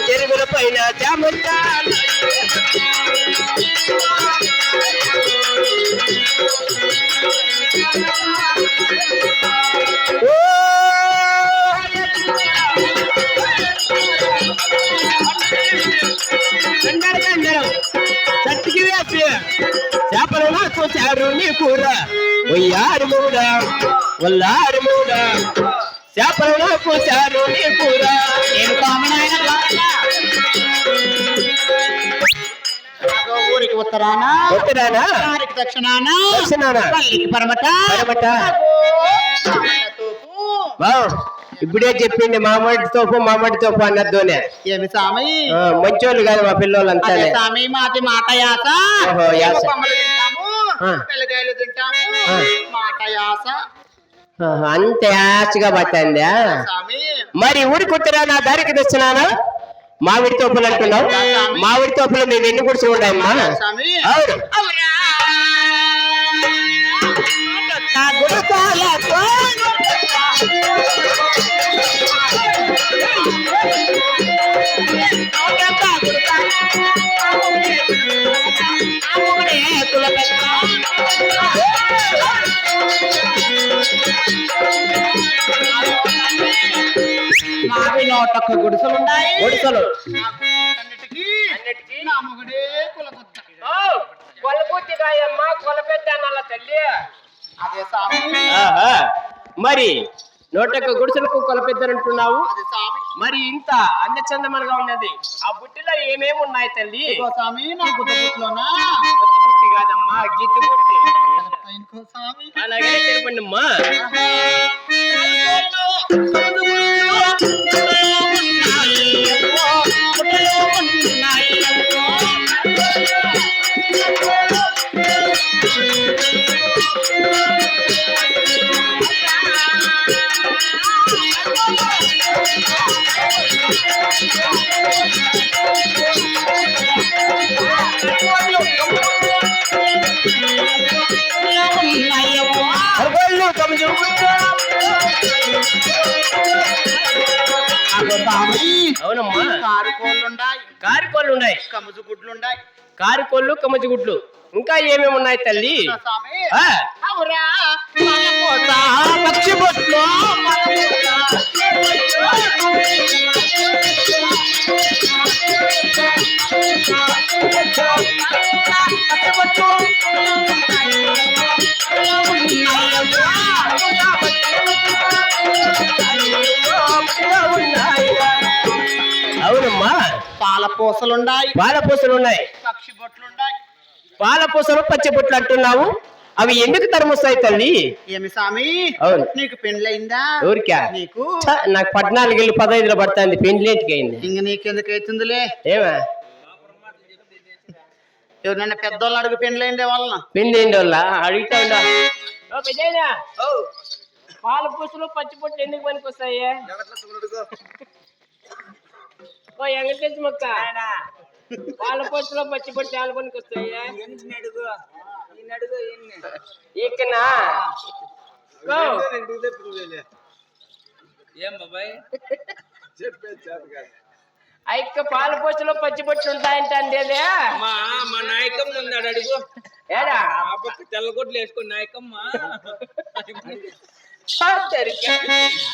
చెరుగుల పైన చామంతా చట్టికి వేసి చేపలు నాకు చారు నీ కూర ఒయ్యారు మూడ వల్లారు మూడ చేపలు నాకు చారు నీ కూర నేను ఊరికి ఉత్తరానా దక్షిణానా పరమట ఇప్పుడే చెప్పింది మామిడి తోపు అన్నద్దోనే ఏమి స్వామి మంచోళ్ళు కాదు మా పిల్లలంతా స్వామి మాది మాట యాస పిల్లకాయలు తింటాము మాట యాస అంత యాచగా పట్టిందా మరి ఊరికి ఉత్తరా నా దారికి తెచ్చినానా మామిడి తోపులు అంటున్నావు మామిడి తోపులు మేము ఎన్ని కూర్చుని ఉన్నాయమ్మా అవును మావి 101 గుడిసెలున్నాయి గుడిసెలు అన్నిటికీ నా మొగుడే కొలబుద్ధిగాయమ్మా కొలపెట్టానల్ల తల్లి అదే స్వామి మరి 101 గుడిసెలకు కొలపెద్దారంటున్నావు మరి ఇంత అందచందమనగా ఉన్నది ఆ బుట్టిలో ఏమేమి ఉన్నాయి తల్లి స్వామి నా బుట్టిలోనా బుట్టి కాదమ్మా గిద్దు బుట్టి ఇంకో స్వామి అలాగే చెప్పండి అమ్మా అవునమ్మా కారికోళ్ళు ఉన్నాయి కారికోళ్ళు కమజుగుడ్లు ఇంకా ఏమేమి ఉన్నాయి తల్లి పక్షి బొట్లు అవునమ్మా పాలపూసలున్నాయి పక్షి బొట్లున్నాయి పాలపూసలు పచ్చి బొట్లు అంటున్నావు అవి ఎందుకు తరమొస్తాయి తల్లి ఏమి స్వామి అవును నీకు పెండ్లైందా ఊరికా నీకు నాకు 14 ఏళ్ళు 15 పడుతుంది పెండ్లేంటికి అయింది ఇంక నీకెందుకు అవుతుందిలే ఏమా ఎవరన్నా పెద్దోళ్ళు అడుగు పెండ్లైందే వాళ్ళ పెండ్లేండి వాళ్ళ అడుగుతా పాలపూసలు పచ్చి బొట్లు ఎందుకు పనికి వస్తాయి ఓ ఎంగటేసి మొక్క పాలపూసలు పచ్చి బొట్లు చాలా పనికి వస్తాయి ఇక్కనా ఏం బాబాయ్ ఐక్క పాలపూసలు పచ్చి బొట్లు ఉంటాయంట అందేదే మా నాయకమ్మ ఉన్నాడు అడుగు ఏడా తెల్లగొడ్లు వేసుకుని నాయకమ్మ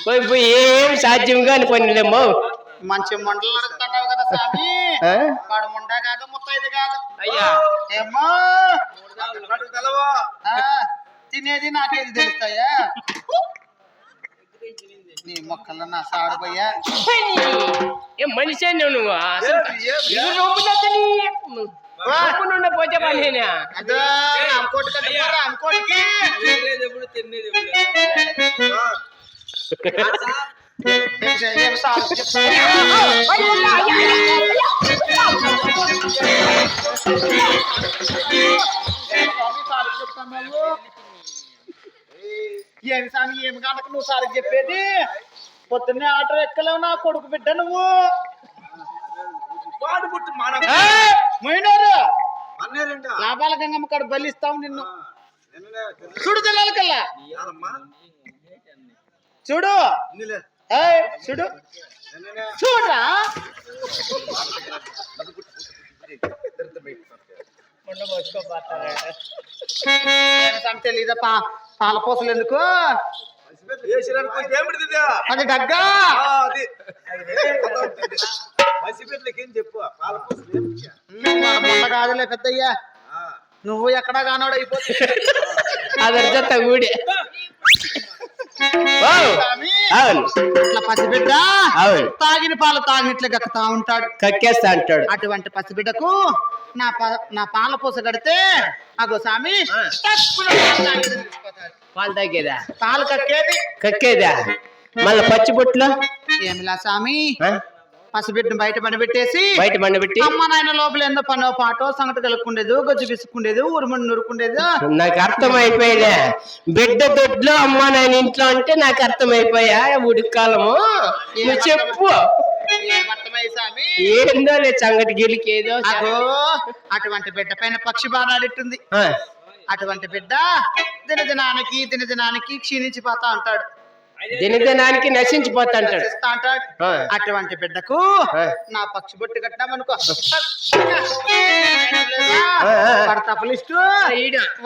పోయి ఏం సాధ్యంగా అని పనిలేమో మంచి మండలు నడుపుతున్నావు కదా స్వామి వాడు ముండ కాదు ముత్తైదు కాదు అయ్యా ఏమో తినేది నాకేది తెలుస్తాయా నీ మొక్కల్లో నా సాడుపోయా ఏం మనిషి నువ్వు పోతే పని అమ్ముకోటికి ఎప్పుడు తినేది ఏమి స్వామి ఏమి కనుక నువ్వు సారికి చెప్పేది పొద్దున్నే ఆటో ఎక్కలేవు నా కొడుకు బిడ్డ నువ్వు పోయినారు లాభాల గంగమ్మ కాడు బలిస్తావు నిన్ను చూడు తెల్లాలకల్లా చూడు చూడు చూడరా తెలీదా పాల పూసలు ఎందుకు అది దగ్గా చెప్పు మొన్న కాదులే పెద్దయ్యా నువ్వు ఎక్కడా కానోడు అయిపోతుంది అదర్జత ఊడి అవును ఇట్లా పసిబిడ్డ అవును తాగిన పాలు తాగినట్లు గక్కుతా ఉంటాడు కక్కేస్తా అంటాడు. అటువంటి పసిబిడ్డకు నా పాల పూస కడితే అగో స్వామి తక్కువ పాలు తాగేదా పాలు కక్కేది కక్కేదా మళ్ళా పచ్చిబొట్లో ఏమిలా స్వామి పసిబిడ్డను బయట పనిపెట్టేసి బయట మండబెట్టి అమ్మ నాయన లోపల ఎంతో పనో పాటో సంగటి కలుపుకుండేది గొజ్జు విసుకుండేది ఊరుమని నురుకుండేది నాకు అర్థమైపోయిలే. బిడ్డ దొడ్లో అమ్మ నాయన ఇంట్లో అంటే నాకు అర్థమైపోయా ఉడికి కాలము. నువ్వు చెప్పు ఏమర్థమయ్య స్వామి ఏందో లే సంగటి గిలికేదో. అగో అటువంటి బిడ్డ పైన పక్షి బాణాడెట్టుంది. అటువంటి బిడ్డ దినదినానికి క్షీణించిపోతా ఉంటాడు. దినదినానికి నశించిపోతా అంటాడు. అటువంటి బిడ్డకు నా పక్షి బొట్టు కట్టినామనుకో తప్పలిస్టు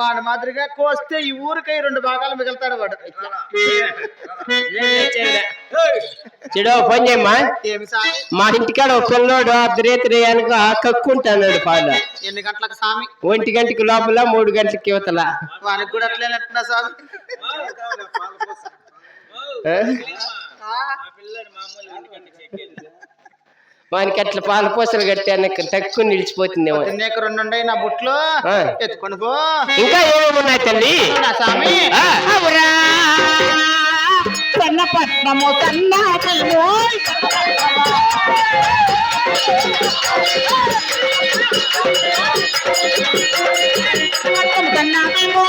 వాడు మాదిరిగా కోస్తే ఈ ఊరికై 2 భాగాలు మిగులుతాడు వాడు. చెడో పని చేయమ్మా. ఏమి సామి మా ఇంటికాడ ఒక పిల్లోడు అర్ధరేత్రి అనుక కక్కుంటాడు పాలు. ఎన్ని గంటలకు సామి 1 గంటకి లోపల 3 గంటలకి యువతల. వానికి కూడా అట్లేనట్టున్నా సామి. వానికి అట్లా పాల పూసలు కట్టి తక్కువ నిలిచిపోతుంది. 2 ఉన్నాయి నా బుట్లో ఎత్తుకొని పో. ఇంకా ఏమేమి ఉన్నాయి తల్లి నా స్వామి సన్నపట్నము సన్నాటము సన్నాటము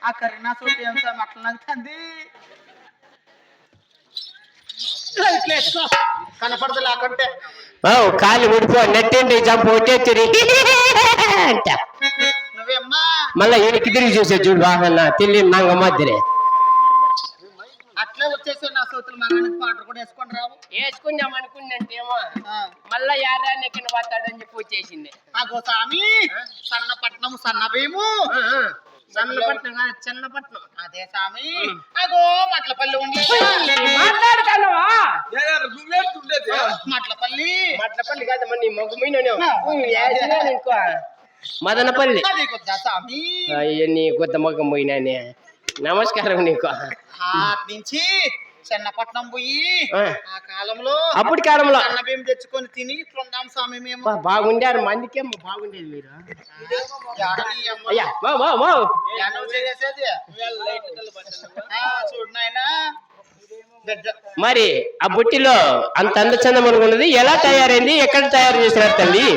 ఆ కరీనా సూట్ ఏం సార్ అట్లా నంది కనపడదు లేకుంటే కాలు ఊడిపో నెట్టిండి జంప్ ఒట్టేతిరి అంట. నువ్వేమ్మా మళ్ళా ఈయనకి తిరిగి చూసే చూడు బాగా తెలియదు నాంగ మాదిరి అట్లే వచ్చేసి నా సూతులు మగానికి పాటలు కూడా వేసుకొని రావు. వేసుకుందాం అనుకుందంటేమో మళ్ళా యారాన్ని ఎక్కడ పోతాడని చెప్పి వచ్చేసింది. అగో స్వామి సన్నపట్నం సన్నభీము సన్నపట్నం కాదు చిన్నపట్నం. అదే స్వామి అగో మట్లపల్లి ఉండేది. మాట్లాడుతానవా మట్లపల్లి కాదు మన మగమైన ఇంకో మదనపల్లి స్వామి నీ కొత్త మగం పోయినానే. నమస్కారం నీకు. నుంచి చిన్నపట్నం పోయి ఆ కాలంలో అప్పటి కాలంలో సన్న బియ్యం తెచ్చుకొని తిని ఇట్లుందాం స్వామి మేము. బాగుండారు మందికే బాగుండేది మీరు. చూడు నాయనా మరి ఆ బుట్టిలో అంత అందచందం ఉన్నది ఎలా తయారైంది ఎక్కడ తయారు చేసినారు తల్లి?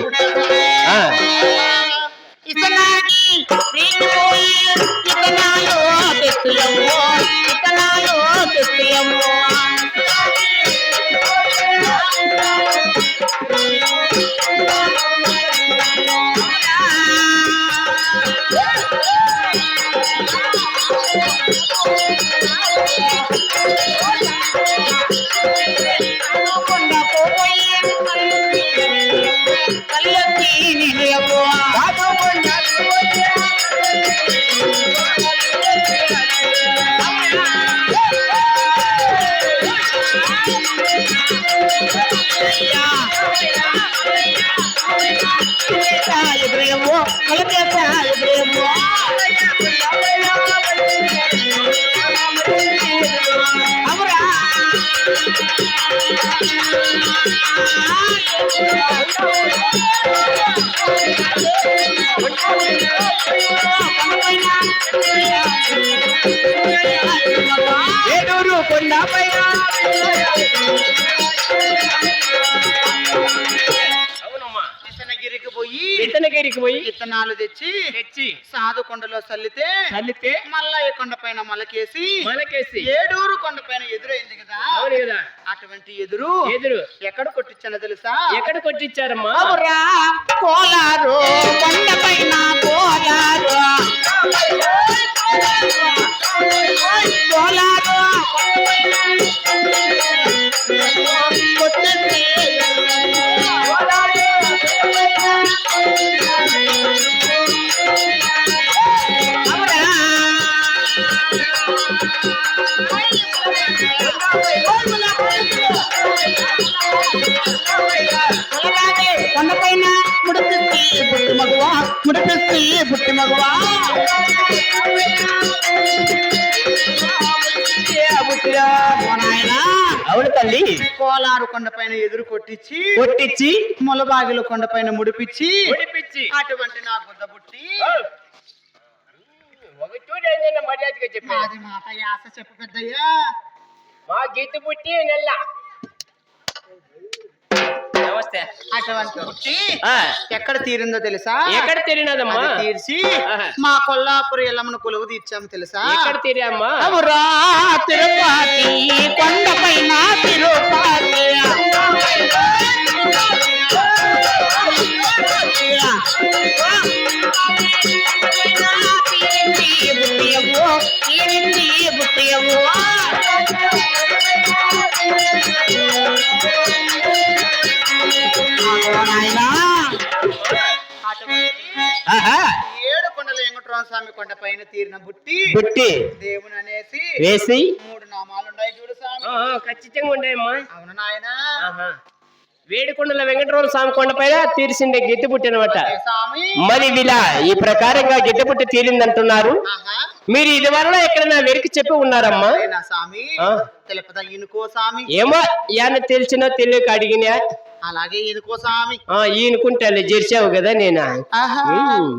ఏడూరు కొండపై కృష్ణగిరికి పోయి విత్తనగిరికి పోయి విత్తనాలు తెచ్చి తెచ్చి సాధు కొండలో చల్లితే చల్లితే మళ్ళా ఈ కొండ పైన మలకేసి మనకేసి ఏడూరు కొండ పైన ఎదురైంది కదా అవును కదా అటువంటి ఎదురు ఎదురు ఎక్కడ కొట్టించానో తెలుసా ఎక్కడ కొట్టించారమ్మా అవురా కోలారు కొండపైన కోలారు కోలారు కొట్టేసి అవురా కొండపైన ముడిపిస్తే పుట్టి మగువా ముడిపిస్తే పుట్టి మగువా అవును తల్లి కోలారు కొండ పైన ఎదురు కొట్టించి కొట్టించి ములబాగిల కొండ పైన ముడిపించి ముడిపించి అటువంటి నా గుద్ద బుట్టి ఒక చూడు ఏంటన్నా మర్యాదగా చెప్పాను అది మాట యాస చెప్పు పెద్దయ్యా మా గీత పుట్టి నెల్ల నమస్తే అటువంటి బుట్టి ఆ, ఎక్కడ తీరిందో తెలుసా ఎక్కడ తిరిగినదమ్మా అది తీర్చి ఆహా. మా కొల్లాపురి ఎల్లమ్మను కొలువు తీర్చాము తెలుసా ఎక్కడ తిరిగామ్మా అవురా తిరుపతి కొండపైన తిరుపతి బుట్టియవు ఆహా, ఏడు కొండల వెంకటరామ స్వామి కొండ పైన తీరిన బుట్టి పుట్టి దేవుని అనేసి వేసి 3 నామాలు ఉన్నాయి చూడు స్వామి ఖచ్చితంగా ఉండేమ్మా అవును నాయనా వేడికొండల వెంకటరమణ స్వామి కొండ పైన తీర్చిండే గిట్టి పుట్టి అనమాట ఏ స్వామి మరి ఇలా ఈ ప్రకారంగా గిట్టి పుట్టి తీరిందంటున్నారు ఆహా మీరు ఇది వల్ల ఎక్కడైనా వెరికి చెప్పి ఉన్నారమ్మా ఏనా స్వామి ఆ. తెలుపదా ఈయనకో స్వామి ఏమో యాన తెలిసినా తెలియక అడిగినా అలాగే ఈయనకో స్వామి ఈయనకుంటే జరిచావు కదా నేను ఆహా ఉమ్.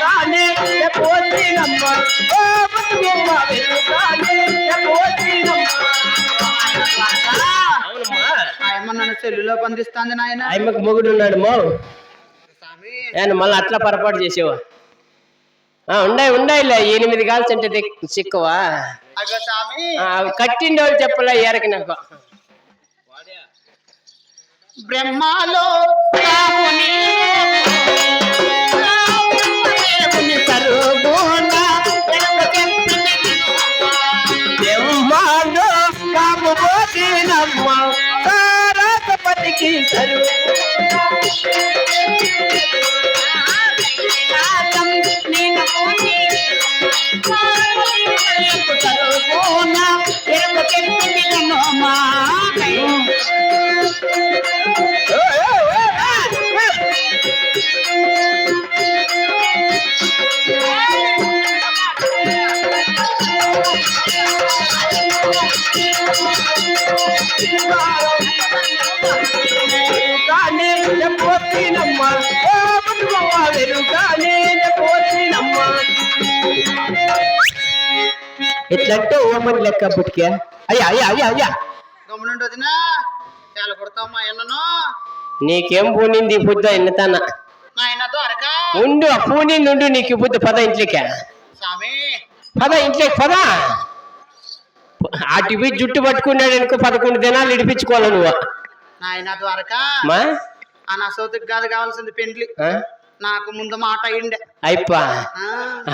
కానీ చెప్పబోతీనమ్మా కానీ కానీ చెప్పబోతీ అవునమ్మా ఆయమ్మ నన్ను చెల్లులో బంధిస్తాంది నాయన ఆయమ్మకు మొగుడు ఉన్నాడు మో స్వామి నేను మళ్ళీ అట్లా పొరపాటు చేసేవా ఉండాయిలే 8 కాల్స్ అంటే చిక్కవా అగో స్వామి కట్టిండే వాళ్ళు చెప్పలే ఏరకి నాకు బ్రహ్మలో రాముని సరుగుణ బ్రహ్మాండో కాబోతీనమ్మ సారసపతికి సరు నేను సరుగుణ ఎరుపు చెప్పింది మా కానీ పోతీనమ్మ కానీ పోతీనమ్మ ఎట్లంటే ఓమని లెక్క పుట్టికే అయ్యా అయ్యా అయ్యా అయ్యా గమనుండి వదినా చాలా కొడతావు మా అన్నను నీకేం పూనింది ఈ బుద్ధ ఎన్నతాన నాయన ద్వారక ఉండు ఆ పూనింది ఉండు నీకు ఈ బుద్ధ పద ఇంట్లోకే స్వామి పద ఇంట్లోకి పద అటు పోయి జుట్టు పట్టుకున్నాడు అనుకో 11 దినాలు ఇడిపించుకోవాలి నువ్వు నాయన ద్వారక మా ఆ నా సోతికి కాదు కావాల్సింది పెండ్లి నాకు ముందు మాట అయిండే అయిపా ఆ,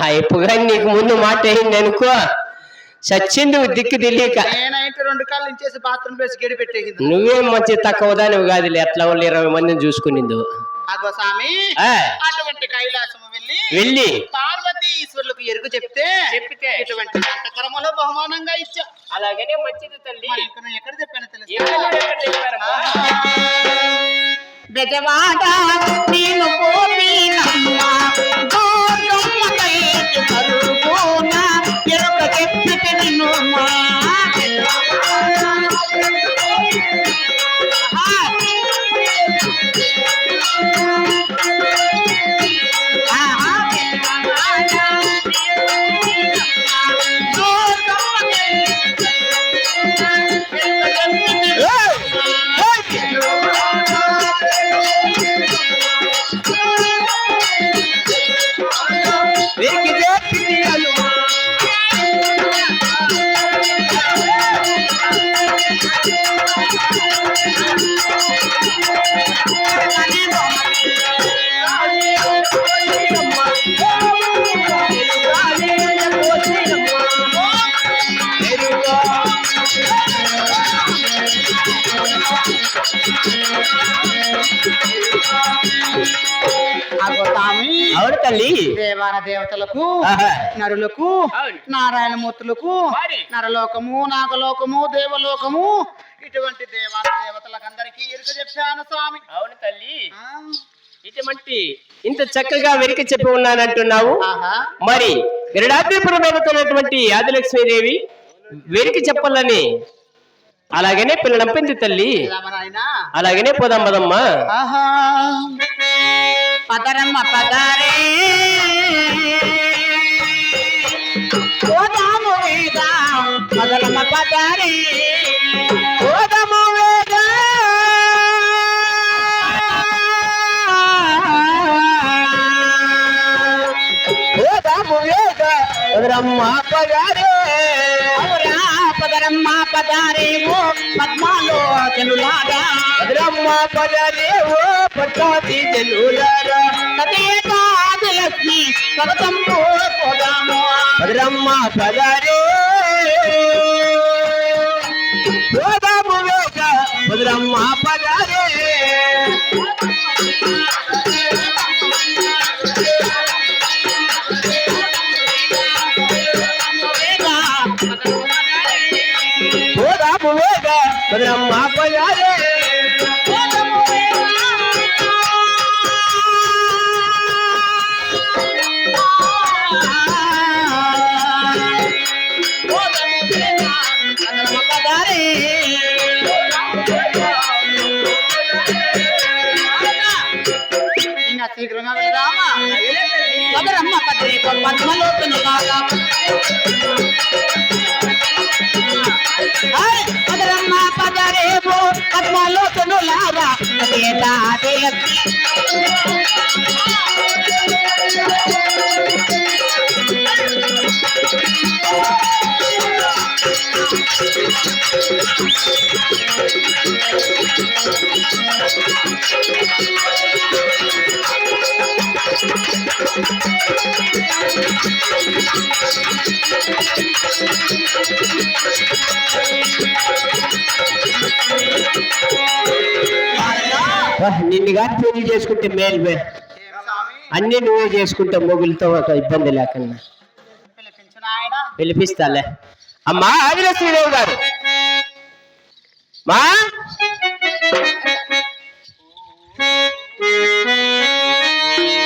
అయిపోగా నీకు ముందు మాట అయింది అనుకో చచ్చింది దిక్కు తెలియక నేనైతే 2 కాళ్ళు ఇంచేసి బాత్రూమ్ వేసి గడి పెట్టేసింది నువ్వేం మంచి తక్కువ దానివి కాదులే ఎట్లా వాళ్ళు 20 మందిని చూసుకునిందు అగో స్వామి ఆ, అటువంటి కైలాసము వెళ్ళి వెళ్ళి పార్వతీ ఈశ్వరులకు ఎరుగు చెప్తే ఇటువంటి అంతకరములో బహుమానంగా ఇచ్చా. అలాగనే మంచిది తల్లి మరి ఇంక నేను ఎక్కడ చెప్పానో తెలుసు ఎక్కడ చెప్పారమ్మా బెజవాడ నేను పోతీనమ్మ గోగమ్మ కైకి మరుగున ఎరుక చెప్పితే నిన్నుమా. వీరికి చెప్పింది హనుమా. అగో స్వామి అవును తల్లి. దేవాన దేవతలకు ఆహా. నరులకు అవును. నారాయణమూర్తులకు మరి. నరలోకము నాగలోకము దేవలోకము ఇటువంటి దేవాన దేవతలకు అందరికీ ఎరుక చెప్పాను స్వామి. అవును తల్లి ఆ, ఇటువంటి ఇంత చక్కగా వెనుక చెప్పి ఉన్నానంటున్నావు. ఆహా మరి గరుడాద్రిపురం వెళ్తున్నటువంటి ఆదిలక్ష్మీదేవి వెనుక చెప్పాలని అలాగనే పిల్లలంపింది తల్లి. రామనాయనా అలాగనే పోదాం పదమ్మా. ఆహా పదరమ్మ పదారే పోదాము వేదా పదరమ్మ పదారే పోదాము వేగ. పోదాము వేగ. రమ్మ పగారే. అవురా పదరమ్మ పదారే ఓ పద్మాలో చెలులాగా రమ్మ పగారే ఓ పట్టాది జనులారా. సతేకాదిలక్ష్మి సరతంబు పోదాము రమ్మ పగారే. పోదాము వేగ. రమ్మ పగారే. పోదాము వేగ. రమ్మ పగారే. ఇంకా శీఘ్రంగా వెళ్దామా పదరమ్మ పదరే పద్మలోచను లాగా పదరమ్మ పదరే ఓ పద్మలోచను లాగా నిన్నుగా పెళ్లి చేసుకుంటే మేలు బే. అన్ని నువ్వే చేసుకుంటే మొగులతో ఒక ఇబ్బంది లేకుండా పిలిపించిన ఆయన పిలిపిస్తాలే. అమ్మా ఆదిలక్ష్మీదేవి గారు మా